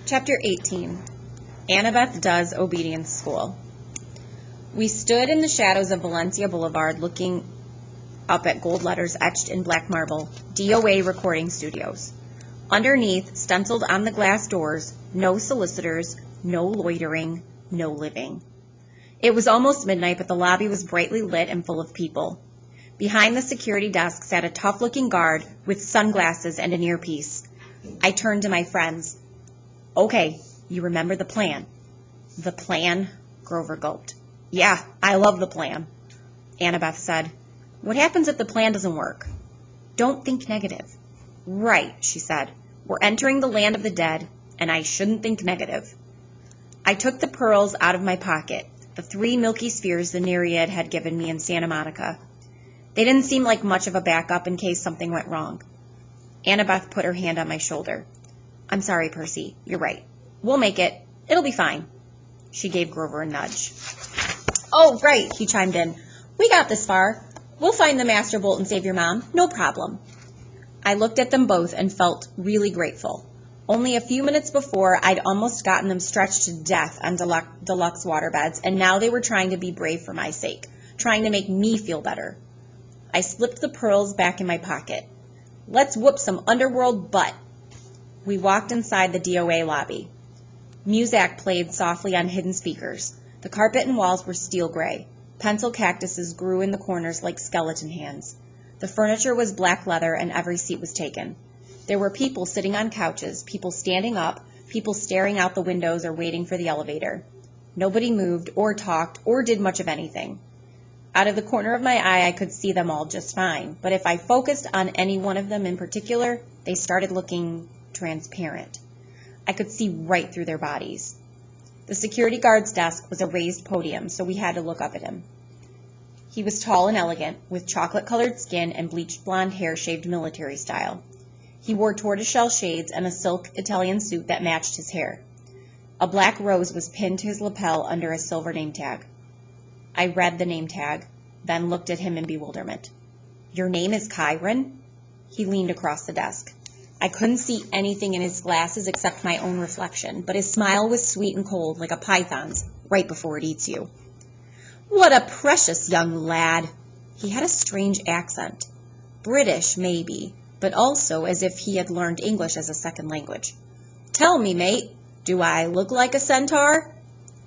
Chapter 18. Annabeth Does Obedience School. We stood in the shadows of Valencia Boulevard looking up at gold letters etched in black marble, DOA Recording Studios. Underneath, stenciled on the glass doors, no solicitors, no loitering, no living. It was almost midnight, but the lobby was brightly lit and full of people. Behind the security desk sat a tough-looking guard with sunglasses and an earpiece. I turned to my friends. "Okay, you remember the plan." "The plan?" Grover gulped. "Yeah, I love the plan." Annabeth said, "What happens if the plan doesn't work?" "Don't think negative." "Right," she said. "We're entering the land of the dead, and I shouldn't think negative." I took the pearls out of my pocket, the 3 milky spheres the Nereid had given me in Santa Monica. They didn't seem like much of a backup in case something went wrong. Annabeth put her hand on my shoulder. "I'm sorry, Percy. You're right. We'll make it. It'll be fine." She gave Grover a nudge. "Oh, right," he chimed in. "We got this far. We'll find the Master Bolt and save your mom. No problem." I looked at them both and felt really grateful. Only a few minutes before, I'd almost gotten them stretched to death on deluxe waterbeds, and now they were trying to be brave for my sake, trying to make me feel better. I slipped the pearls back in my pocket. Let's whoop some underworld butt. We walked inside the DOA lobby. Muzak played softly on hidden speakers. The carpet and walls were steel gray. Pencil cactuses grew in the corners like skeleton hands. The furniture was black leather and every seat was taken. There were people sitting on couches, people standing up, people staring out the windows or waiting for the elevator. Nobody moved or talked or did much of anything. Out of the corner of my eye, I could see them all just fine, but if I focused on any one of them in particular, they started looking transparent. I could see right through their bodies. The security guard's desk was a raised podium, so we had to look up at him. He was tall and elegant, with chocolate-colored skin and bleached blonde hair shaved military style. He wore tortoiseshell shades and a silk Italian suit that matched his hair. A black rose was pinned to his lapel under a silver name tag. I read the name tag, then looked at him in bewilderment. "Your name is Chiron?" He leaned across the desk. I couldn't see anything in his glasses except my own reflection, but his smile was sweet and cold, like a python's, right before it eats you. "What a precious young lad!" He had a strange accent. British, maybe, but also as if he had learned English as a second language. "Tell me, mate, do I look like a centaur?"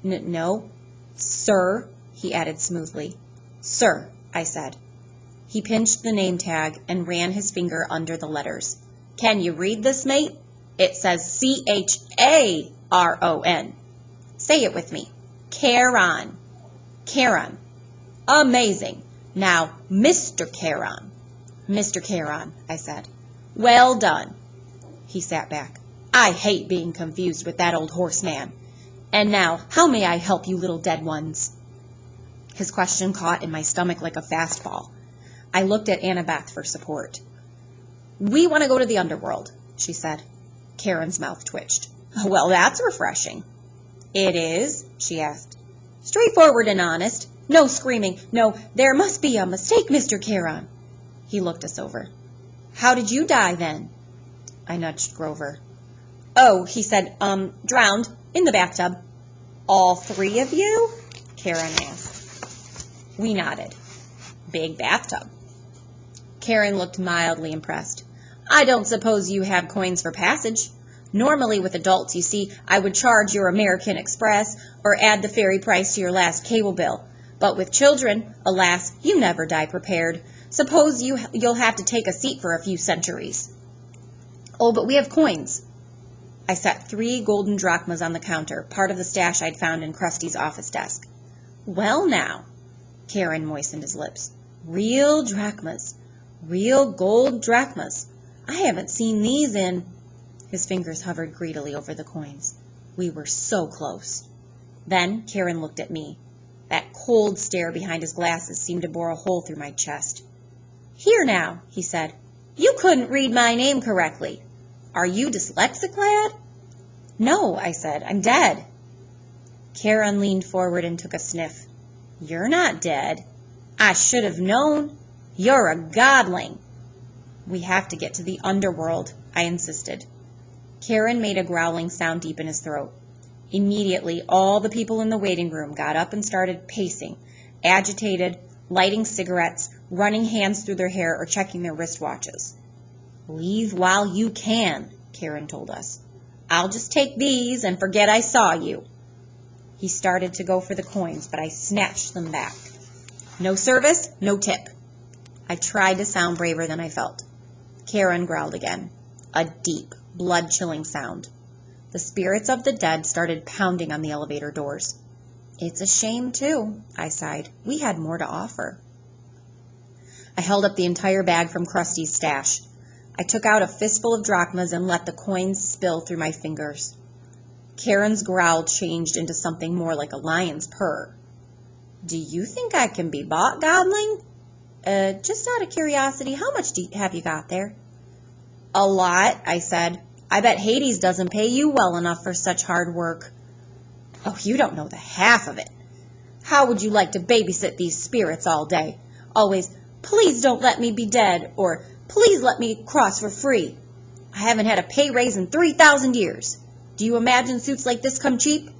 No. "Sir," he added smoothly. "Sir," I said. He pinched the name tag and ran his finger under the letters. "Can you read this, mate? It says Charon. Say it with me. Charon. Charon. Amazing. Now, Mr. Charon." "Mr. Charon," I said. "Well done." He sat back. "I hate being confused with that old horseman. And now, how may I help you little dead ones?" His question caught in my stomach like a fastball. I looked at Annabeth for support. "We want to go to the underworld," she said. Karen's mouth twitched. "Well, that's refreshing." "It is?" she asked. "Straightforward and honest. No screaming. No, there must be a mistake, Mr. Charon." He looked us over. "How did you die, then?" I nudged Grover. "Oh," he said, drowned in the bathtub." "All 3 of you?" Karen asked. We nodded. "Big bathtub." Karen looked mildly impressed. "I don't suppose you have coins for passage. Normally with adults, you see, I would charge your American Express or add the ferry price to your last cable bill. But with children, alas, you never die prepared. Suppose you'll have to take a seat for a few centuries." "Oh, but we have coins." I set 3 golden drachmas on the counter, part of the stash I'd found in Krusty's office desk. "Well now," Karen moistened his lips. "Real drachmas. Real gold drachmas. I haven't seen these in—" His fingers hovered greedily over the coins. We were so close. Then Karen looked at me. That cold stare behind his glasses seemed to bore a hole through my chest. "Here now," he said. "You couldn't read my name correctly. Are you dyslexic, lad?" "No," I said. "I'm dead." Karen leaned forward and took a sniff. "You're not dead. I should have known. You're a godling." "We have to get to the underworld," I insisted. Karen made a growling sound deep in his throat. Immediately, all the people in the waiting room got up and started pacing, agitated, lighting cigarettes, running hands through their hair, or checking their wristwatches. "Leave while you can," Karen told us. "I'll just take these and forget I saw you." He started to go for the coins, but I snatched them back. "No service, no tip." I tried to sound braver than I felt. Karen growled again, a deep, blood-chilling sound. The spirits of the dead started pounding on the elevator doors. "It's a shame, too," I sighed. "We had more to offer." I held up the entire bag from Krusty's stash. I took out a fistful of drachmas and let the coins spill through my fingers. Karen's growl changed into something more like a lion's purr. "Do you think I can be bought, godling?" Just out of curiosity, how much have you got there?" "A lot," I said. "I bet Hades doesn't pay you well enough for such hard work." "Oh, you don't know the half of it. How would you like to babysit these spirits all day? Always, 'Please don't let me be dead,' or 'Please let me cross for free.' I haven't had a pay raise in 3,000 years. Do you imagine suits like this come cheap?"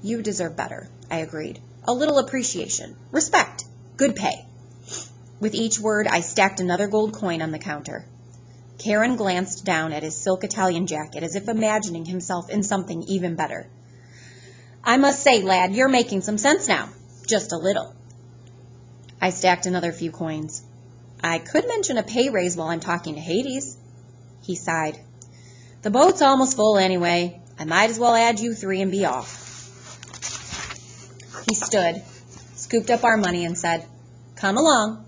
"You deserve better," I agreed. "A little appreciation, respect, good pay." With each word, I stacked another gold coin on the counter. Karen glanced down at his silk Italian jacket as if imagining himself in something even better. "I must say, lad, you're making some sense now. Just a little." I stacked another few coins. "I could mention a pay raise while I'm talking to Hades." He sighed. "The boat's almost full anyway. I might as well add you 3 and be off." He stood, scooped up our money, and said, "Come along."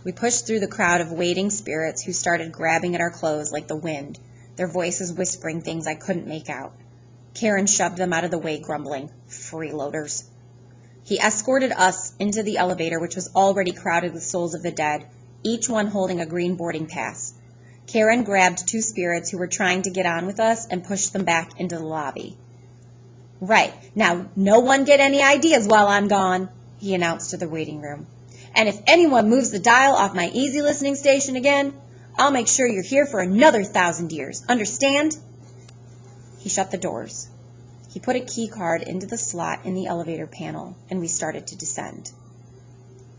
We pushed through the crowd of waiting spirits who started grabbing at our clothes like the wind, their voices whispering things I couldn't make out. Karen shoved them out of the way, grumbling, "Freeloaders." He escorted us into the elevator, which was already crowded with souls of the dead, each one holding a green boarding pass. Karen grabbed 2 spirits who were trying to get on with us and pushed them back into the lobby. "Right, now no one get any ideas while I'm gone," he announced to the waiting room. "And if anyone moves the dial off my easy listening station again, I'll make sure you're here for another 1,000 years. Understand?" He shut the doors. He put a key card into the slot in the elevator panel, and we started to descend.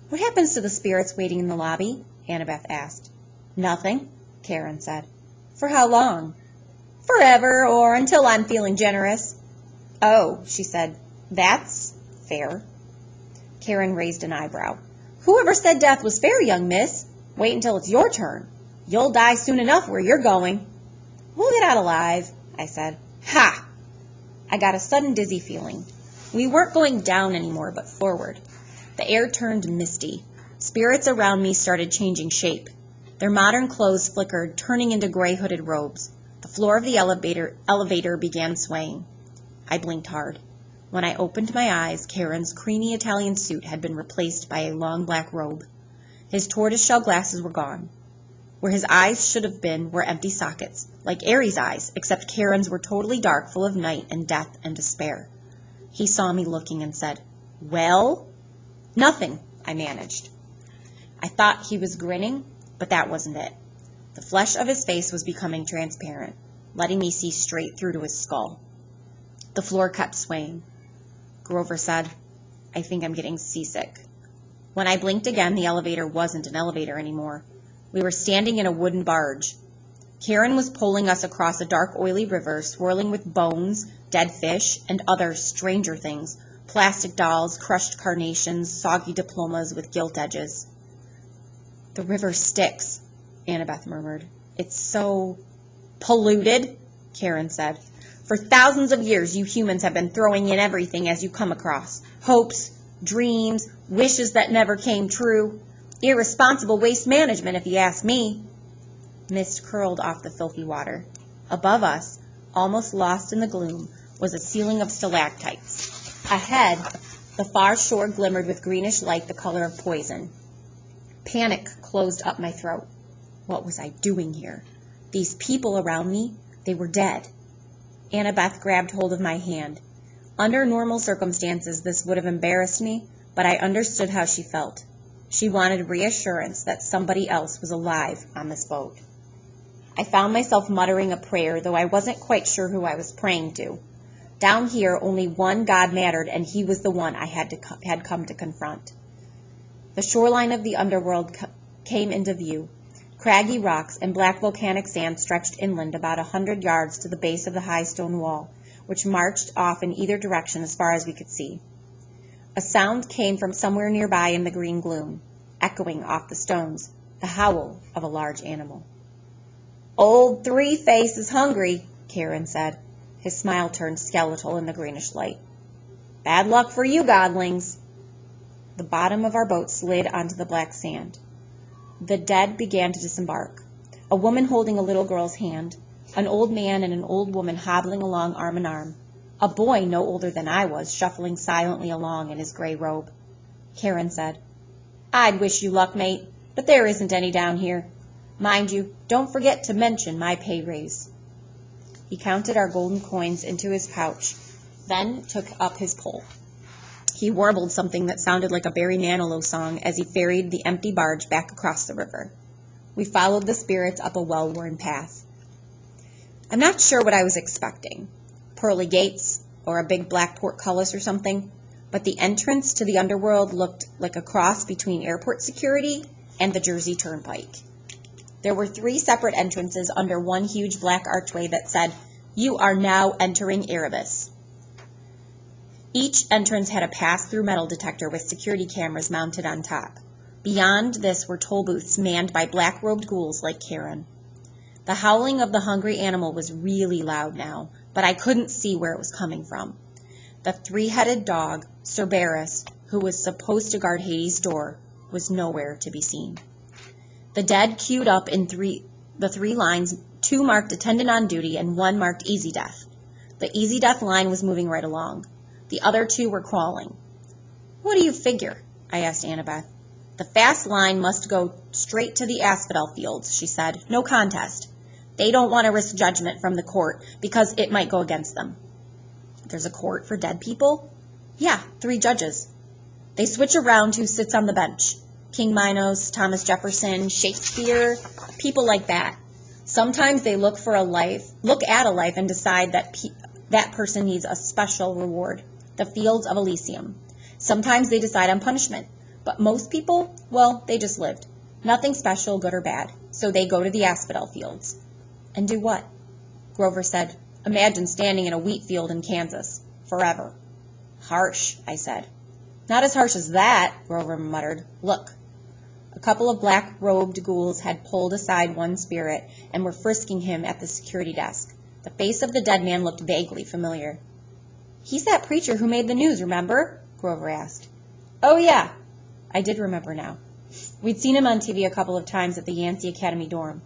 "What happens to the spirits waiting in the lobby?" Annabeth asked. "Nothing," Karen said. "For how long?" "Forever, or until I'm feeling generous." "Oh," she said, "that's fair." Karen raised an eyebrow. "Whoever said death was fair, young miss? Wait until it's your turn. You'll die soon enough where you're going." "We'll get out alive," I said. "Ha!" I got a sudden dizzy feeling. We weren't going down anymore, but forward. The air turned misty. Spirits around me started changing shape. Their modern clothes flickered, turning into gray-hooded robes. The floor of the elevator began swaying. I blinked hard. When I opened my eyes, Karen's creamy Italian suit had been replaced by a long black robe. His tortoiseshell glasses were gone. Where his eyes should have been were empty sockets, like Aries' eyes, except Karen's were totally dark, full of night and death and despair. He saw me looking and said, "Well?" "Nothing," I managed. I thought he was grinning, but that wasn't it. The flesh of his face was becoming transparent, letting me see straight through to his skull. The floor kept swaying. Grover said, "I think I'm getting seasick." When I blinked again, the elevator wasn't an elevator anymore. We were standing in a wooden barge. Karen was pulling us across a dark, oily river, swirling with bones, dead fish, and other stranger things, plastic dolls, crushed carnations, soggy diplomas with gilt edges. "The river sticks," Annabeth murmured. "It's so polluted," Karen said. "For thousands of years, you humans have been throwing in everything as you come across. Hopes, dreams, wishes that never came true. Irresponsible waste management, if you ask me." Mist curled off the filthy water. Above us, almost lost in the gloom, was a ceiling of stalactites. Ahead, the far shore glimmered with greenish light the color of poison. Panic closed up my throat. What was I doing here? These people around me, they were dead. Annabeth grabbed hold of my hand. Under normal circumstances, this would have embarrassed me, but I understood how she felt. She wanted reassurance that somebody else was alive on this boat. I found myself muttering a prayer, though I wasn't quite sure who I was praying to. Down here, only one God mattered, and he was the one I had come to confront. The shoreline of the underworld came into view. Craggy rocks and black volcanic sand stretched inland about 100 yards to the base of the high stone wall, which marched off in either direction as far as we could see. A sound came from somewhere nearby in the green gloom, echoing off the stones, the howl of a large animal. "Old Three-Face is hungry," Karen said. His smile turned skeletal in the greenish light. "Bad luck for you, godlings." The bottom of our boat slid onto the black sand. The dead began to disembark. A woman holding a little girl's hand, an old man and an old woman hobbling along arm in arm, a boy no older than I was shuffling silently along in his gray robe. Karen said, "I'd wish you luck, mate, but there isn't any down here. Mind you, don't forget to mention my pay raise." He counted our golden coins into his pouch, then took up his pole. He warbled something that sounded like a Barry Manilow song as he ferried the empty barge back across the river. We followed the spirits up a well-worn path. I'm not sure what I was expecting, pearly gates or a big black portcullis or something, but the entrance to the underworld looked like a cross between airport security and the Jersey Turnpike. There were 3 separate entrances under one huge black archway that said, "You are now entering Erebus." Each entrance had a pass-through metal detector with security cameras mounted on top. Beyond this were toll booths manned by black-robed ghouls like Karen. The howling of the hungry animal was really loud now, but I couldn't see where it was coming from. The 3-headed dog, Cerberus, who was supposed to guard Hades' door, was nowhere to be seen. The dead queued up in the 3 lines, 2 marked attendant on duty and 1 marked easy death. The easy death line was moving right along. The other 2 were crawling. "What do you figure?" I asked Annabeth. "The fast line must go straight to the asphodel fields," she said. "No contest. They don't want to risk judgment from the court because it might go against them." "There's a court for dead people?" "Yeah, 3 judges. They switch around who sits on the bench. King Minos, Thomas Jefferson, Shakespeare, people like that. Sometimes they look at a life and decide that that person needs a special reward, the fields of Elysium. Sometimes they decide on punishment. But most people, well, they just lived. Nothing special, good or bad. So they go to the asphodel fields." "And do what?" Grover said, "Imagine standing in a wheat field in Kansas. Forever." "Harsh," I said. "Not as harsh as that," Grover muttered. "Look." A couple of black-robed ghouls had pulled aside one spirit and were frisking him at the security desk. The face of the dead man looked vaguely familiar. "He's that preacher who made the news, remember?" Grover asked. "Oh, yeah." I did remember now. We'd seen him on TV a couple of times at the Yancey Academy dorm.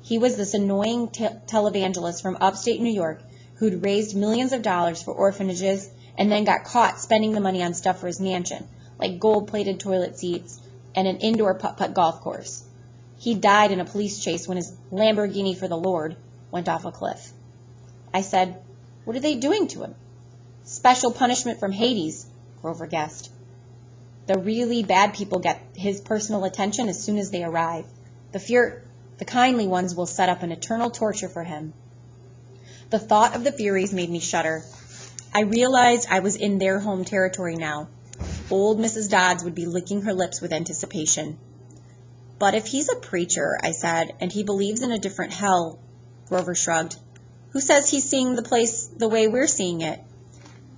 He was this annoying televangelist from upstate New York who'd raised millions of dollars for orphanages and then got caught spending the money on stuff for his mansion, like gold-plated toilet seats and an indoor putt-putt golf course. He died in a police chase when his Lamborghini for the Lord went off a cliff. I said, "What are they doing to him?" "Special punishment from Hades," Grover guessed. "The really bad people get his personal attention as soon as they arrive. The kindly ones will set up an eternal torture for him." The thought of the Furies made me shudder. I realized I was in their home territory now. Old Mrs. Dodds would be licking her lips with anticipation. "But if he's a preacher," I said, "and he believes in a different hell," Grover shrugged. "Who says he's seeing the place the way we're seeing it?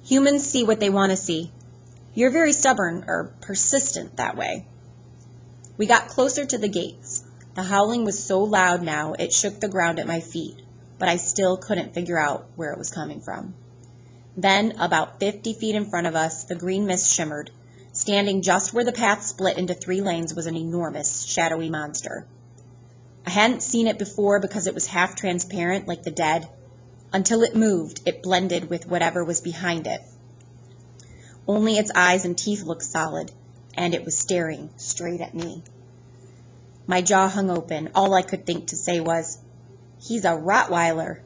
Humans see what they want to see. You're very stubborn, or persistent, that way." We got closer to the gates. The howling was so loud now it shook the ground at my feet, but I still couldn't figure out where it was coming from. Then, about 50 feet in front of us, the green mist shimmered. Standing just where the path split into 3 lanes was an enormous, shadowy monster. I hadn't seen it before because it was half transparent like the dead. Until it moved, it blended with whatever was behind it. Only its eyes and teeth looked solid, and it was staring straight at me. My jaw hung open. All I could think to say was, "He's a Rottweiler."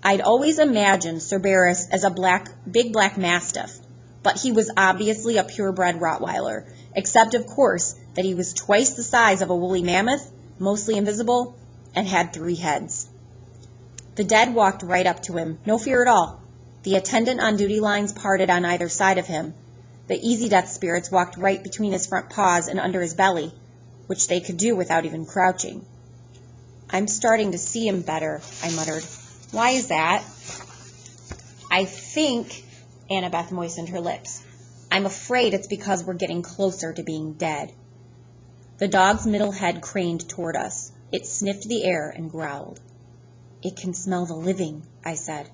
I'd always imagined Cerberus as a big black mastiff, but he was obviously a purebred Rottweiler, except, of course, that he was twice the size of a woolly mammoth, mostly invisible, and had 3 heads. The dead walked right up to him, no fear at all. The attendant on duty lines parted on either side of him. The Easy Death spirits walked right between his front paws and under his belly, which they could do without even crouching. "I'm starting to see him better," I muttered. "Why is that?" "I think," Annabeth moistened her lips, "I'm afraid it's because we're getting closer to being dead." The dog's middle head craned toward us. It sniffed the air and growled. "It can smell the living," I said.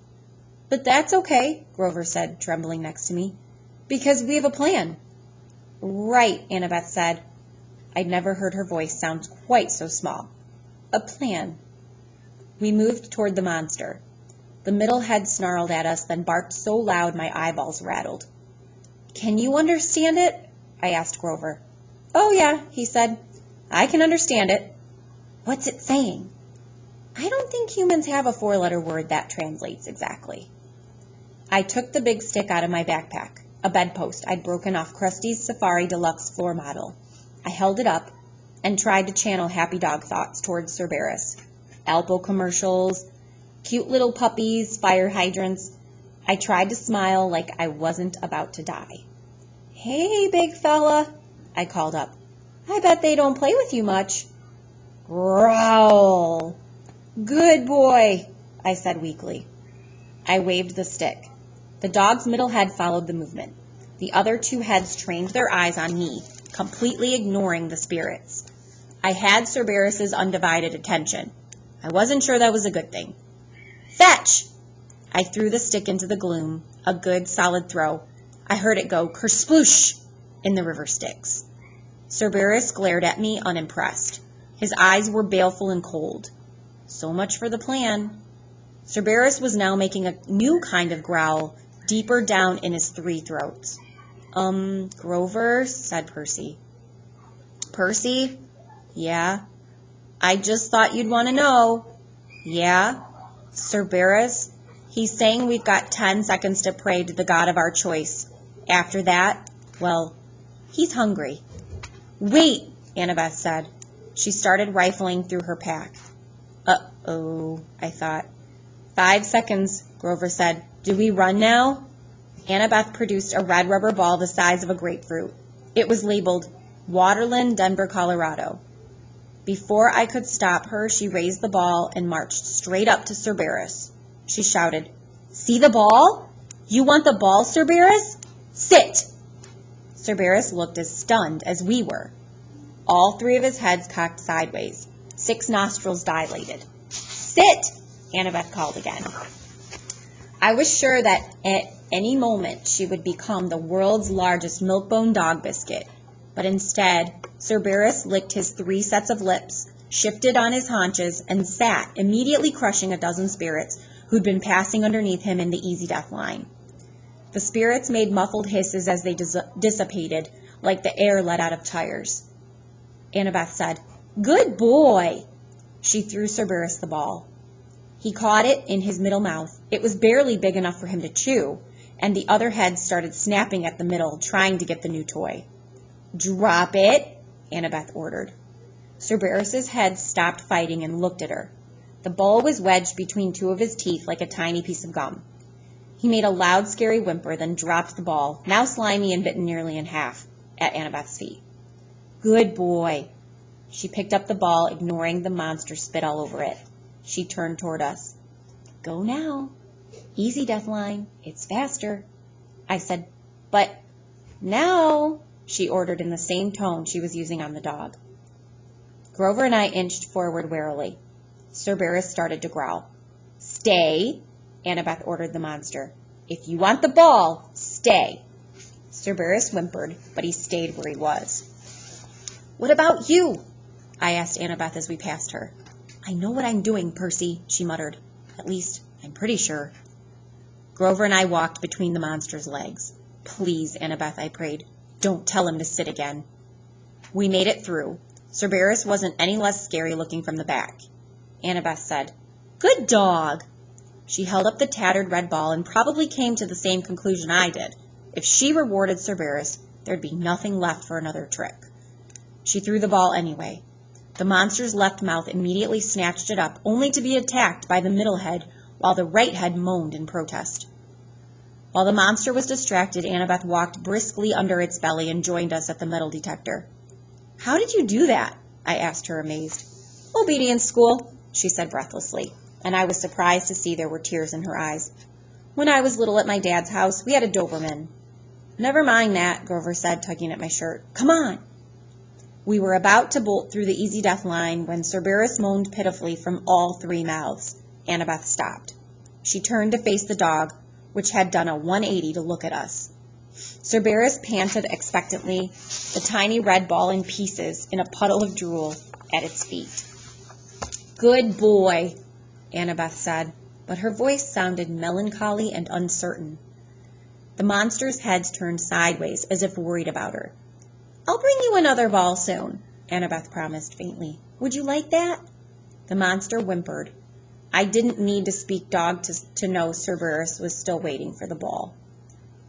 "But that's okay," Grover said, trembling next to me, "because we have a plan." "Right," Annabeth said. I'd never heard her voice sound quite so small. "A plan." We moved toward the monster. The middle head snarled at us, then barked so loud my eyeballs rattled. "Can you understand it?" I asked Grover. "Oh, yeah," he said. "I can understand it." "What's it saying?" "I don't think humans have a 4-letter word that translates exactly." I took the big stick out of my backpack, a bedpost I'd broken off Krusty's Safari Deluxe floor model. I held it up and tried to channel happy dog thoughts towards Cerberus. Alpo commercials, cute little puppies, fire hydrants. I tried to smile like I wasn't about to die. "Hey, big fella," I called up. "I bet they don't play with you much." "Growl." "Good boy," I said weakly. I waved the stick. The dog's middle head followed the movement. The other 2 heads trained their eyes on me, completely ignoring the spirits. I had Cerberus's undivided attention. I wasn't sure that was a good thing. "Fetch!" I threw the stick into the gloom, a good solid throw. I heard it go kersploosh in the river Styx. Cerberus glared at me unimpressed. His eyes were baleful and cold. So much for the plan. Cerberus was now making a new kind of growl, deeper down in his 3 throats. Grover," said Percy. "Percy?" "Yeah." "I just thought you'd want to know." "Yeah." "Cerberus, he's saying we've got 10 seconds to pray to the god of our choice. After that, well, he's hungry." "Wait," Annabeth said. She started rifling through her pack. Uh-oh, I thought. 5 seconds, Grover said. "Do we run now?" Annabeth produced a red rubber ball the size of a grapefruit. It was labeled Waterland, Denver, Colorado. Before I could stop her, she raised the ball and marched straight up to Cerberus. She shouted, "See the ball? You want the ball, Cerberus? Sit!" Cerberus looked as stunned as we were. All 3 of his heads cocked sideways, 6 nostrils dilated. "Sit!" Annabeth called again. I was sure that at any moment she would become the world's largest milk-bone dog biscuit, but instead, Cerberus licked his 3 sets of lips, shifted on his haunches, and sat, immediately crushing a dozen spirits who'd been passing underneath him in the Easy Death line. The spirits made muffled hisses as they dissipated, like the air let out of tires. Annabeth said, "Good boy!" She threw Cerberus the ball. He caught it in his middle mouth. It was barely big enough for him to chew, and the other heads started snapping at the middle, trying to get the new toy. "Drop it," Annabeth ordered. Cerberus's head stopped fighting and looked at her. The ball was wedged between 2 of his teeth like a tiny piece of gum. He made a loud, scary whimper, then dropped the ball, now slimy and bitten nearly in half, at Annabeth's feet. "Good boy." She picked up the ball, ignoring the monster spit all over it. She turned toward us. "Go now. Easy Death line. It's faster." I said, "But now," she ordered in the same tone she was using on the dog. Grover and I inched forward warily. Cerberus started to growl. "Stay," Annabeth ordered the monster. "If you want the ball, stay." Cerberus whimpered, but he stayed where he was. "What about you?" I asked Annabeth as we passed her. "I know what I'm doing, Percy," she muttered. "At least, I'm pretty sure." Grover and I walked between the monster's legs. "Please, Annabeth," I prayed, "don't tell him to sit again." We made it through. Cerberus wasn't any less scary looking from the back. Annabeth said, "Good dog." She held up the tattered red ball and probably came to the same conclusion I did. If she rewarded Cerberus, there'd be nothing left for another trick. She threw the ball anyway. The monster's left mouth immediately snatched it up, only to be attacked by the middle head, while the right head moaned in protest. While the monster was distracted, Annabeth walked briskly under its belly and joined us at the metal detector. "How did you do that?" I asked her, amazed. "Obedience school," she said breathlessly, and I was surprised to see there were tears in her eyes. "When I was little at my dad's house, we had a Doberman." "Never mind that," Grover said, tugging at my shirt. "Come on." We were about to bolt through the easy death line when Cerberus moaned pitifully from all three mouths. Annabeth stopped. She turned to face the dog, which had done a 180 to look at us. Cerberus panted expectantly, the tiny red ball in pieces in a puddle of drool at its feet. "Good boy," Annabeth said, but her voice sounded melancholy and uncertain. The monster's head turned sideways as if worried about her. "I'll bring you another ball soon," Annabeth promised faintly. "Would you like that?" The monster whimpered. I didn't need to speak dog to know Cerberus was still waiting for the ball.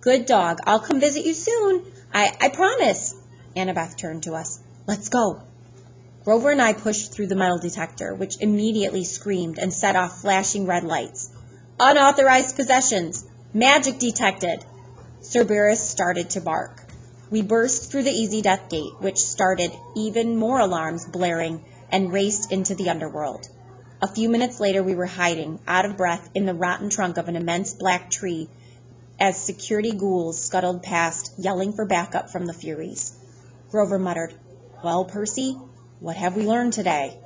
"Good dog. I'll come visit you soon. I promise." Annabeth turned to us. "Let's go." Grover and I pushed through the metal detector, which immediately screamed and set off flashing red lights. "Unauthorized possessions! Magic detected!" Cerberus started to bark. We burst through the easy death gate, which started even more alarms blaring, and raced into the underworld. A few minutes later, we were hiding, out of breath, in the rotten trunk of an immense black tree as security ghouls scuttled past, yelling for backup from the Furies. Grover muttered, "Well, Percy, what have we learned today?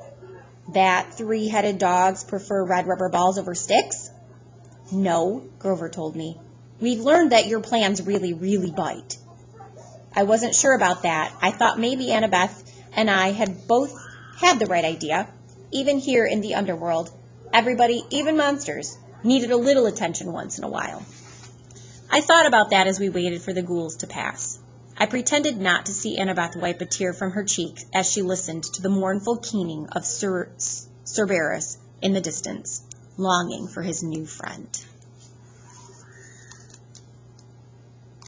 That three-headed dogs prefer red rubber balls over sticks?" "No," Grover told me. "We've learned that your plans really, really bite." I wasn't sure about that. I thought maybe Annabeth and I had both had the right idea. Even here in the underworld, everybody, even monsters, needed a little attention once in a while. I thought about that as we waited for the ghouls to pass. I pretended not to see Annabeth wipe a tear from her cheek as she listened to the mournful keening of Cerberus in the distance, longing for his new friend.